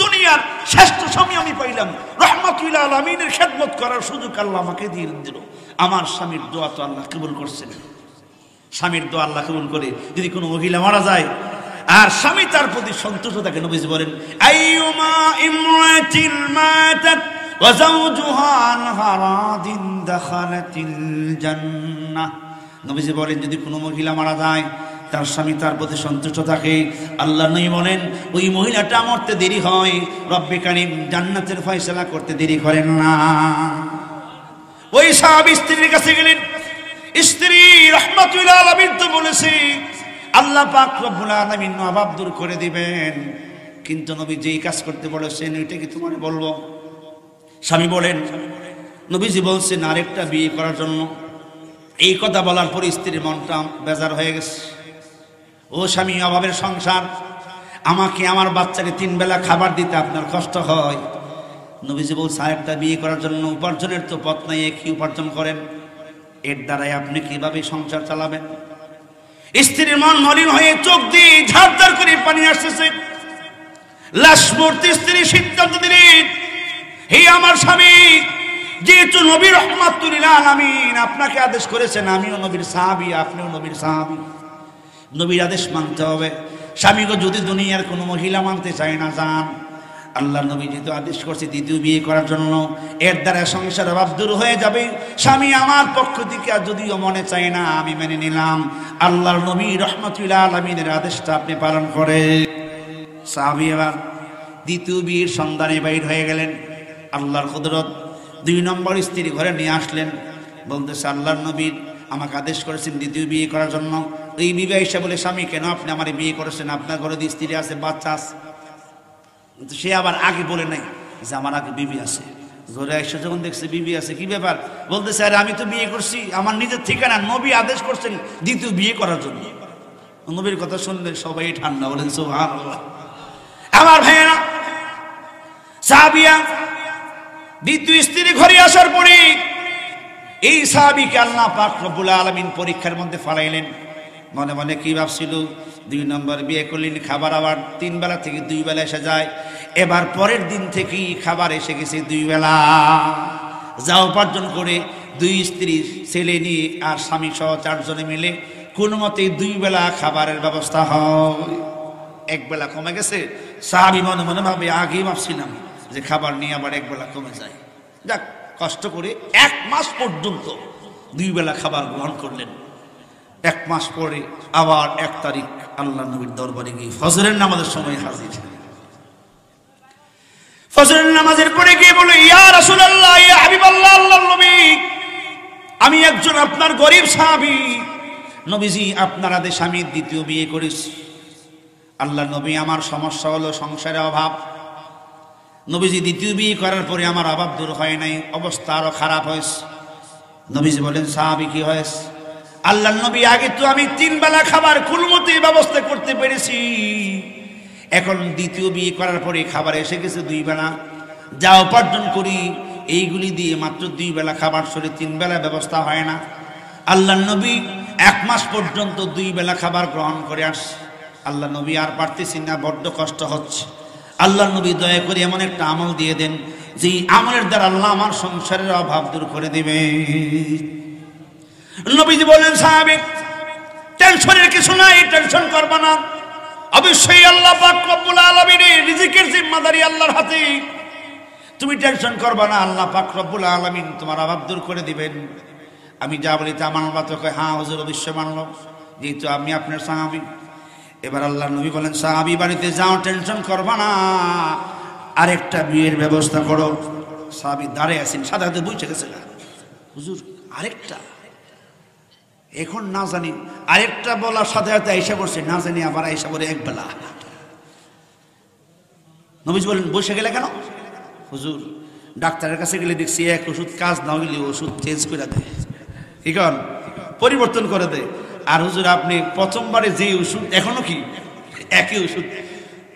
[SPEAKER 1] দুনিয়ার শ্রেষ্ঠ স্বামী আমি পাইলাম, রহমাতুল আলামিনের খেদমত করার সুযোগ আল্লাহ আমাকে দিয়ে দিল। আমার স্বামীর দোয়া তো আল্লাহ কবুল করছেন। স্বামীর দোয়া আল্লাহ কবুল করে। যদি কোনো মহিলা মারা যায় আর স্বামী তার প্রতি সন্তুষ্ট থাকে, নবীজি বলেন আইয়ুমা ইমরাতিল মাতাত ওয়া যাওজুহা আল-হারাদিন দাখালাতিল জান্নাহ। নবীজি বলেন যদি কোনো মহিলা মারা যায়, তার স্বামী তার প্রতি সন্তুষ্ট থাকে, আল্লাহ নবী বলেন ওই মহিলাটা মরতে দেরি হয়, রব্বে কারীম জান্নাতের ফয়সালা করতে দেরি করেন না। ওই সাহাবী স্ত্রীর কাছে গেলেন, স্ত্রী রহমাতুল আলামিন তো বলেছে আল্লাহ পাক রব্বুল আলামিন অভাব দূর করে দিবেন, কিন্তু নবী যেই কাজ করতে বলেছেন ওইটা কি তোমার বলবো? স্বামী বলেন, নবীজি বলছেন আরেকটা বিয়ে করার জন্য। এই কথা বলার পর স্ত্রীর মনটা বেজার হয়ে গেছে। ও স্বামী, অভাবের সংসার, আমাকে আমার বাচ্চাকে 3 বেলা খাবার দিতে আপনার কষ্ট হয়। নবীজি বলছে আরেকটা বিয়ে করার জন্য। উপার্জনের তো পথ নাই, কি উপার্জন করেন? এর দ্বারাই আপনি কিভাবে সংসার চালাবেন? স্ত্রীর মন মলিন হয়ে চোখ দিয়ে ঝারঝার করে পানি আসতেছে। লাশ মূর্তি স্ত্রী সিদ্ধান্ত দিলেন, হে আমার স্বামী, যেহেতু নবী রহমাতুল আলামিন আপনাকে আদেশ করেছেন, আমিও নবীর সাহাবী, আপনিও নবীর সাহাবী, নবীর আদেশ মানতে হবে। স্বামীকে যদি দুনিয়ার কোনো মহিলা মানতে চায় না, যান। আল্লাহ নবী যেহেতু আদেশ করছে দ্বিতীয় বিয়ে করার জন্য, এর দ্বারা সংসার অভাব দূর হয়ে যাবে। স্বামী আমার পক্ষ থেকে আর যদিও মনে চায় না, আমি মেনে নিলাম। আল্লাহর নবী রহমাতুল আলামিনের আদেশটা আপনি পালন করে। সাহাবী এবার দ্বিতীয় বিয়ের সন্ধানে বাইর হয়ে গেলেন। আল্লাহর কুদরত 2 নম্বর স্ত্রী ঘরে নিয়ে আসলেন। বলতেছে আল্লাহর নবী আমাকে আদেশ করেছেন দ্বিতীয় বিয়ে করার জন্য। এই বিবাহিসা বলে, স্বামী কেন আপনি আমার বিয়ে করেছেন? আপনার ঘরে স্ত্রী আছে, বাচ্চা আছে। কিন্তু সে আবার আগে বলে নাই যে আমার আগে বিবি আছে। ঘরে এসে যখন দেখছে বিবি আছে, কি ব্যাপার? বলতেছে আরে আমি তো বিয়ে করছি, আমার নিজের ঠিকানা, নবী আদেশ করছেন দ্বিতীয় বিয়ে করার জন্য। নবীর কথা শুনলেন সবাই ঠান্ডা, বলেন সুবহানাল্লাহ। আমার ভাইয়েরা, সাহাবিয়া দ্বিতীয় স্ত্রী ঘরে আসার পরে এই সাহাবীকে আল্লাহ পাক রব্বুল আলামিন পরীক্ষার মধ্যে ফেলাইলেন। মনে মনে কি ভাবছিল, 2 নম্বর বিয়ে করলেন, খাবার আবার 3 বেলা থেকে 2 বেলা এসে যায়। এবার পরের দিন থেকেই খাবার এসে গেছে 2 বেলা। যা উপার্জন করে 2 স্ত্রী, ছেলে নিয়ে আর স্বামী সহ 4 জনে মিলে কোনো মতে 2 বেলা খাবারের ব্যবস্থা হয়। 1 বেলা কমে গেছে। সাহাবী মনে মনে ভাবে, আগেই ভাবছিলাম যে খাবার নিয়ে আবার 1 বেলা কমে যায়। যাক, কষ্ট করে 1 মাস পর্যন্ত 2 বেলা খাবার গ্রহণ করলেন। 1 মাস পরে আবার 1 তারিখ আল্লাহ নবীর দরবারে গিয়ে ফজরের নামাজের সময় হাজির। ফজরের নামাজের পরে গিয়ে বলে, ইয়া রাসূলুল্লাহ, ইয়া হাবিবাল্লাহ, আল্লাহর নবী, আমি একজন আপনার গরীব সাহাবী। নবীজি আপনার আদেশ আমি দ্বিতীয় বিয়ে করেছি। আল্লাহর নবী, আমার সমস্যা হলো সংসারে অভাব। নবীজি দ্বিতীয় বিয়ে করার পরে আমার অভাব দূর হয় নাই, অবস্থা আরো খারাপ হয়েছে। নবীজি বলেন, সাহাবী কি হয়েছে? আল্লাহ নবী আগে তো আমি 3 বেলা খাবার কুলমতি ব্যবস্থা করতে পেরেছি, এখন দ্বিতীয় বিয়ে করার পরে খাবার এসে গেছে 2 বেলা, যা উপার্জন করি এইগুলি দিয়ে মাত্র 2 বেলা খাবার সরে 3 বেলা ব্যবস্থা হয় না। আল্লাহ নবী 1 মাস পর্যন্ত 2 বেলা খাবার গ্রহণ করে আসছে। আল্লাহ নবী আর পারতেছি না, বড্ড কষ্ট হচ্ছে। আল্লাহ নবী দয়া করে এমন একটা আমল দিয়ে দেন যে আমলের দ্বারা আল্লাহ আমার সংসারের অভাব দূর করে দিবে। নবীজি বলেন, সাহাবী টেনশনের কিছু নাই, টেনশন করবা না, অবশ্যই আল্লাহ পাক রব্বুল আলামিনের রিজিকের জিম্মাদারি আল্লাহর হাতে, তুমি টেনশন করবা না, আল্লাহ পাক রব্বুল আলামিন তোমার অভাব দূর করে দিবেন। আমি যা বলি তা মানবা? তো কয় হ্যাঁ হুজুর অবশ্যই মানব, যেহেতু আমি আপনার সাহাবী। এবার আল্লাহ নবী বলেন, সাহাবী বাড়িতে যাও, টেনশন করবা না, আরেকটা বিয়ের ব্যবস্থা করো। সাহাবী দাঁড়িয়ে আছেন, সাথে সাথে বুঝে গেছে, হুজুর আরেকটা, এখন না জানি আরেকটা বলার সাথে সাথে আইসা বসছে, না জানি আবার আইসা বলে 1 বেলা। নবীজি বলেন, বসে গেলে কেন? হুজুর ডাক্তারের কাছে গেলে দেখছি এক ওষুধ কাজ না হইলে ওষুধ চেঞ্জ করে দেয়, এখন পরিবর্তন করে দেয়। আর হুজুর আপনি প্রথমবারে যে ওষুধ এখনো কি একই ওষুধ।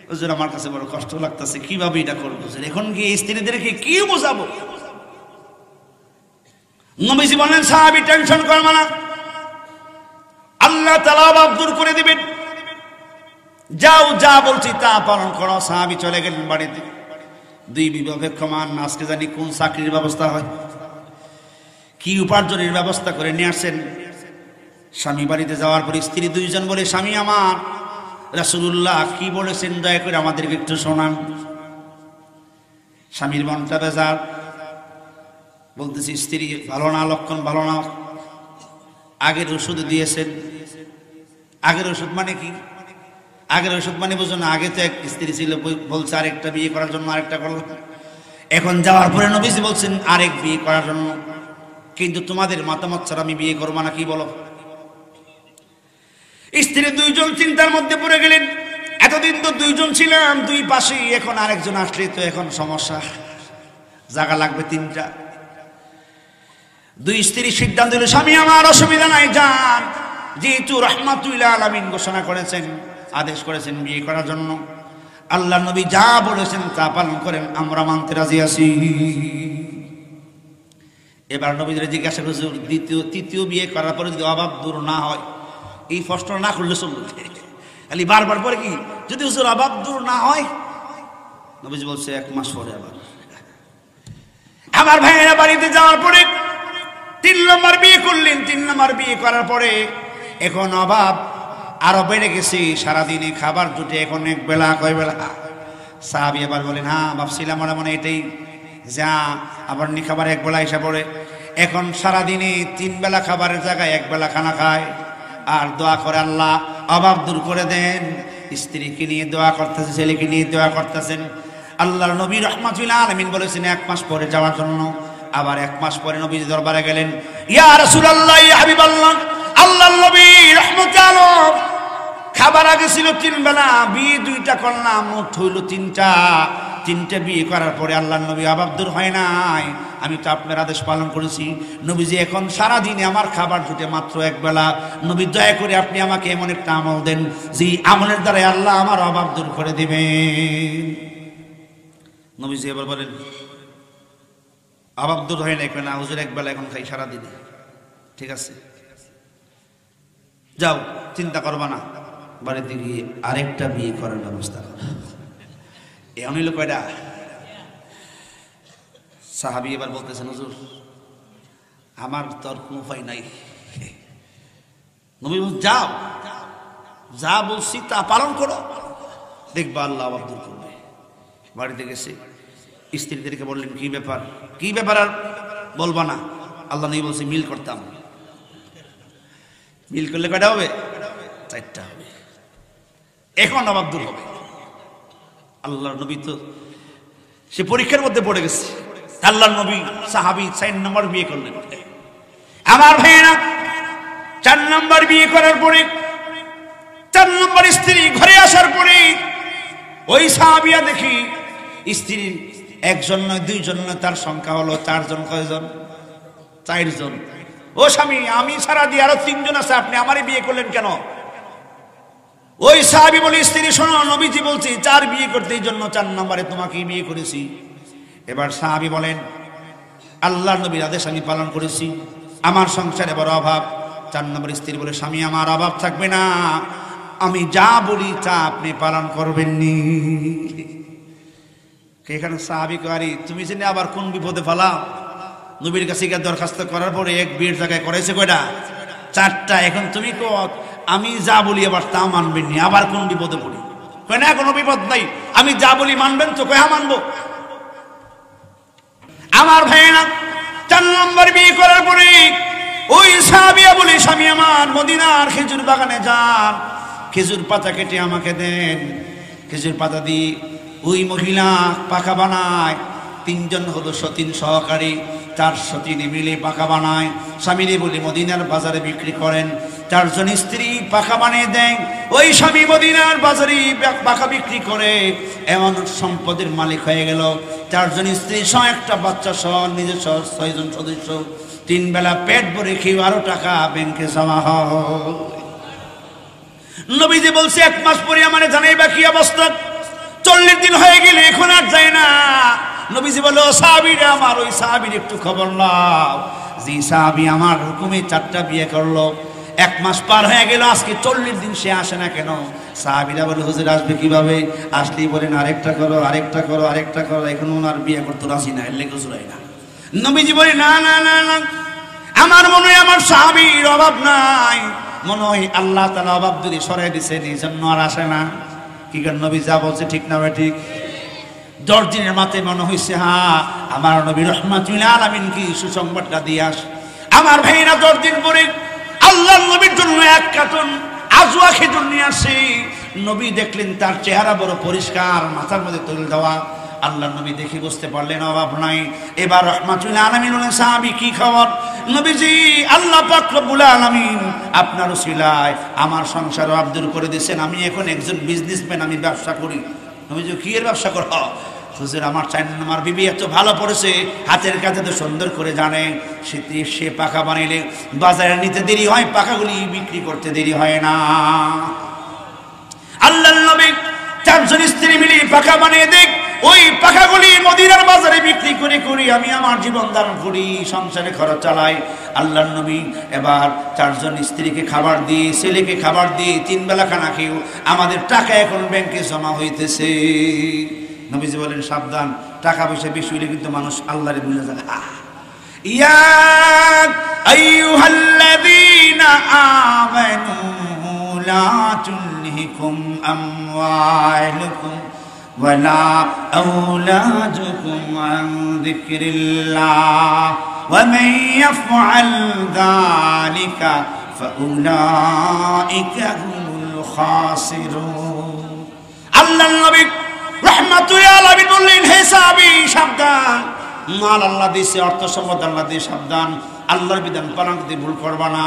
[SPEAKER 1] হুজুর আমার কাছে বড় কষ্ট লাগতেছে, কিভাবে এটা করবো হুজুর, এখন কি স্ত্রীদেরকে কি বোঝাবো? নবীজি বলেন, সাহাবী টেনশন করবে না, আল্লাহ তাআলা অভাব দূর করে দিবেন, যাও যা বলছি তা পালন করো। সাহাবী চলে গেলেন বাড়িতে। 2 বিবাহ অপেক্ষমান, আজকে জানি কোন চাকরির ব্যবস্থা হয়, কি উপার্জনের ব্যবস্থা করে নিয়ে আসছেন। স্বামী বাড়িতে যাওয়ার পর স্ত্রী 2 জন বলে, স্বামী আমার, রাসূলুল্লাহ কি বলেছেন দয়া করে আমাদেরকে একটু শোনান। স্বামীর মনটা বেজার, বলতেছি স্ত্রী ভালো না, লক্ষণ ভালো না, আগের ওষুধ দিয়েছেন। আগের ওষুধ মানে কি? আগের ওষুধ মানে বুঝো না, আগে তো এক স্ত্রী ছিল, বলছে আরেকটা বিয়ে করার জন্য আরেকটা করলো, এখন যাওয়ার পরে নবীজি বলছেন আরেক বিয়ে করার জন্য, কিন্তু তোমাদের মতামত ছাড়া আমি বিয়ে করবো না, কি বলো? স্ত্রী 2 জন চিন্তার মধ্যে পড়ে গেলেন। এতদিন তো 2 জন ছিলাম 2 পাশেই, এখন আরেকজন আসলে তো এখন সমস্যা, জায়গা লাগবে 3টা। 2 স্ত্রী সিদ্ধান্ত দিল, স্বামী আমার অসুবিধা নাই, যান, যেহেতু রাহমাতুল আলামিন ঘোষণা করেছেন, আদেশ করেছেন বিয়ে করার জন্য, আল্লাহ নবী যা বলেছেন তা পালন করেন, আমরা মানতে রাজি আছি। এবার নবীদের জিজ্ঞাসা করছে, তৃতীয় বিয়ে করার পরে যদি অভাব দূর না হয়, এই প্রশ্ন না করলে চলবে, খালি বারবার পরে কি, যদি হুজুর অভাব দূর না হয়? নবীজি বলছে 1 মাস পরে আবার। আমার ভাইয়েরা বাড়িতে যাওয়ার পরে 3 নম্বর বিয়ে করলেন। 3 নম্বর বিয়ে করার পরে এখন অভাব আরো বেড়ে গেছে, সারাদিনে খাবার জুটে এখন 1 বেলা, কয় বেলা? সাহাবী এবার বলেন, হ্যাঁ ভাবছিলাম মনে এটাই, যা আবার নি খাবার 1 বেলা এসে পড়ে, এখন সারাদিনে 3 বেলা খাবারের জায়গায় 1 বেলা খানা খায়। আর দোয়া করে আল্লাহ অভাব দূর করে দেন। স্ত্রীকে নিয়ে দোয়া করতেছে, ছেলেকে নিয়ে দোয়া করতেছেন। আল্লাহর নবী রাহমাতুল আলামিন বলেছেন 1 মাস পরে যাওয়ার জন্য। আবার 1 মাস পরে নবীর দরবারে গেলেন, ইয়া রাসূলুল্লাহ, ইয়া হাবিবাল্লাহ, আল্লাহর নবী রাহমাতুল আলামিন, খাবার আগে ছিল 3 বেলা, বিয়ে 2টা করলাম, মোট হইল 3টা। 3টে বিয়ে করার পরে আল্লাহর নবী অভাব দূর হয় নাই, আমি তো আপনার আদেশ পালন করেছি। নবীজি এখন সারাদিনে আমার খাবার জুটে মাত্র 1 বেলা। নবী দয়া করে আপনি আমাকে এমন একটা আমল দেন যে আমলের দ্বারা আল্লাহ আমার অভাব দূর করে দিবেন। নবীজি এবার বলেন, অভাব দূর হয় না, কেন? হুজুর 1 বেলা এখন খাই সারাদিনে, ঠিক আছে, যাও, চিন্তা করবা না, বাড়িতে গিয়ে আরেকটা বিয়ে করার ব্যবস্থা করো। এমন হইল কয়টা? সাহাবী এবার বলতেছেন, হুজুর আমার তো আর কোনো উপায় নাই। নবী বলছেন, যাও, যা বলছি তা পালন করো, দেখবা আল্লাহ অভাব দূর করবে। বাড়িতে গেছে, স্ত্রীদেরকে বললেন, কি ব্যাপার? কি ব্যাপার আর বলবা না? আল্লাহ নবী বলছে, মিল করতাম। মিল করলে কয়টা হবে? 4টা হবে, এখন অভাব দূর হবে। আল্লাহর নবী তো সে পরীক্ষার মধ্যে পড়ে গেছে। আল্লাহর নবী সাহাবী 4 নম্বর বিয়ে করলেন। আমার ভাইয়েরা, 4 নম্বর বিয়ে করার পরে, 4 নম্বর স্ত্রী ঘরে আসার পরে ওই সাহাবিয়া দেখি স্ত্রী 1 জন নয়, 2 জন নয়, তার সংখ্যা হলো 4 জন। কয়জন? 4 জন। ও স্বামী, আমি ছাড়া দিয়ে আরো 3 জন আছে, আপনি আমারই বিয়ে করলেন কেন? ওই সাহাবী বলে, স্ত্রী শোনো, নবীজি বলছি 4 বিয়ে করতে, এই জন্য 4 নম্বরে তোমাকে বিয়ে করেছি। এবার সাহাবী বলেন, আল্লাহর নবীর আদেশ আমি পালন করেছি, আমার সংসারে বড় অভাব। 4 নম্বর স্ত্রী বলে, স্বামী আমার অভাব থাকবে না, আমি যা বলি তা আপনি পালন করবেননি। এখানে সাহাবী করি, তুমি জেনে আবার কোন বিপদে ফেলাও? নবীর কাছে গিয়ে দরখাস্ত করার পরে এক বিয়ের জায়গায় করেছে কয়টা? 4টা। এখন তুমি কত আমি যা বলি আবার তা মানবেন নি, আবার কোন বিপদে পড়ি? কয় না, কোনো বিপদ নাই, আমি যা বলি মানবেন তো? কয় হ্যাঁ মানবো। আমার ভাইয়েরা, 4 নম্বর বিয়ে করার পরে ওই সাহাবিয়া বলে, স্বামী আমার মদিনার খেজুর বাগানে যান, খেজুর পাতা কেটে আমাকে দেন। খেজুর পাতা দিয়ে ওই মহিলা পাখা বানায়। 3 জন হলো সতীন সহকারী, 4 সতীনে মিলে পাখা বানায়। স্বামীরে বলি মদিনার বাজারে বিক্রি করেন। 4 জন স্ত্রী পাখা বানিয়ে দেন। ওই স্বামী মদিনার বাজারে পাখা বিক্রি করে এমন সম্পদের মালিক হয়ে গেল। 4 জন স্ত্রী সহ একটা বাচ্চা সহ নিজের সহ 6 জন সদস্য, 3 বেলা পেট ভরে খেয়ে 12 টাকা ব্যাংকে জমা হয়। নবীজি বলছে 1 মাস পরে আমার জানাইবা কি অবস্থা। 40 দিন হয়ে গেলে এখন আর যায় না। নবীজি বলল, সাহাবীরা আমার, ওই সাহাবীর একটু খবর নাও, যে সাহাবী আমার হুকুমে 4টা বিয়ে করলো, 1 মাস পার হয়ে গেল, আজকে 40 দিন সে আসে না কেন? সাহাবীরা বলে, হুজুর আসবে কিভাবে? আসলেই বলেন আরেকটা করো, আরেকটা করো, আরেকটা করো। এখন ওনার বিয়ে করতে রাজি না, এর লেগে হুজুর হয় না। নবীজি বলে, না না না না, আমার মনে হয় আমার সাহাবীর অভাব নাই, মনে হয় আল্লাহ তাআলা অভাব যদি সরাই দিয়েছেন, এই জন্য আর আসে না। কি করেন? নবী যা বলছে ঠিক না ভাই? ঠিক। 10 দিনের মাথায় মনে হয়েছে, হ্যাঁ আমার নবী রাহমাতুল আলামিন কি সুসংবাদটা দিয়ে আস। আমার ভাইরা 10 দিন পরে আল্লাহর নবীর জন্য 1 কার্টন আজওয়া খেজুর নিয়ে আসে। নবী দেখলেন তার চেহারা বড় পরিষ্কার, মাথার মধ্যে তেল দেওয়া। আল্লাহর নবী দেখে বুঝতে পারলেন অভাব নাই। এবার রাহমাতুল আলামিন বলেন, সাহাবী কি খবর? নবীজি, আল্লাহ পাক রব্বুল আলামিন আপনার উসিলায় আমার সংসার আব্দুল করে দিয়েছেন, আমি এখন একজন বিজনেসম্যান, আমি ব্যবসা করি। নবীজি, কি এর ব্যবসা করো? হুজুর, আমার 4 নম্বর বিবি এত ভালো পড়েছে, হাতের কাছে তো সুন্দর করে জানে, সে পাখা বানাইলে বাজারে নিতে দেরি হয়, পাখাগুলি বিক্রি করতে দেরি হয় না। আল্লাহর নবী 4 জন স্ত্রী মিলে পাখা বানিয়ে দেখ, ওই পাখাগুলি মদিনার বাজারে বিক্রি করে করি আমি আমার জীবন ধারণ করি, সংসারে খরচ চালাই। আল্লাহর নবী এবার 4 জন স্ত্রীকে খাবার দিয়ে, ছেলেকে খাবার দিয়ে 3 বেলা খানা খেয়েও আমাদের টাকা এখন ব্যাংকে জমা হইতেছে। নবীজি বলেন, সাবধান, টাকা পয়সা বেশি হইলে কিন্তু মানুষ আল্লাহরে ভুলে যায়। ইয়া আইয়ুহাল্লাযীনা আমানু লা তুলহিকুম আমওয়ালুকুম ওয়ালা আওলাদুকুম আন যিকরিল্লাহ ওয়া মান ইয়াফআল যালিকা ফাউলাইকা হুমুল খাসিরুন। আল্লাহর নবী রাহমাতুল আলামিন বললেন, হে সাহাবী সাবধান, মাল আল্লাহ দিয়েছে, অর্থ সম্পদ আল্লাহ দিয়ে, সাবধান, আল্লাহর বিধান পালন করতে ভুল করবা না,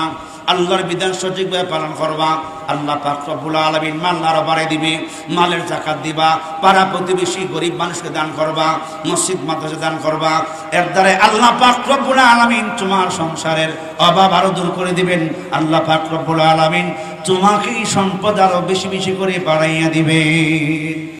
[SPEAKER 1] আল্লাহর বিধান সঠিকভাবে পালন করবা। আল্লাহ পাক রব্বুল আলামিন মাল আরো বাড়াই দিবে, মালের যাকাত দিবা, পাড়া প্রতিবেশী গরিব মানুষকে দান করবা, মসজিদ মাদ্রাসা দান করবা। এর দ্বারা আল্লাহ পাক রব্বুল আলামিন তোমার সংসারের অভাব আরো দূর করে দিবেন। আল্লাহ পাক রব্বুল আলামিন তোমাকে সম্পদ আরো বেশি বেশি করে বাড়াইয়া দিবেন।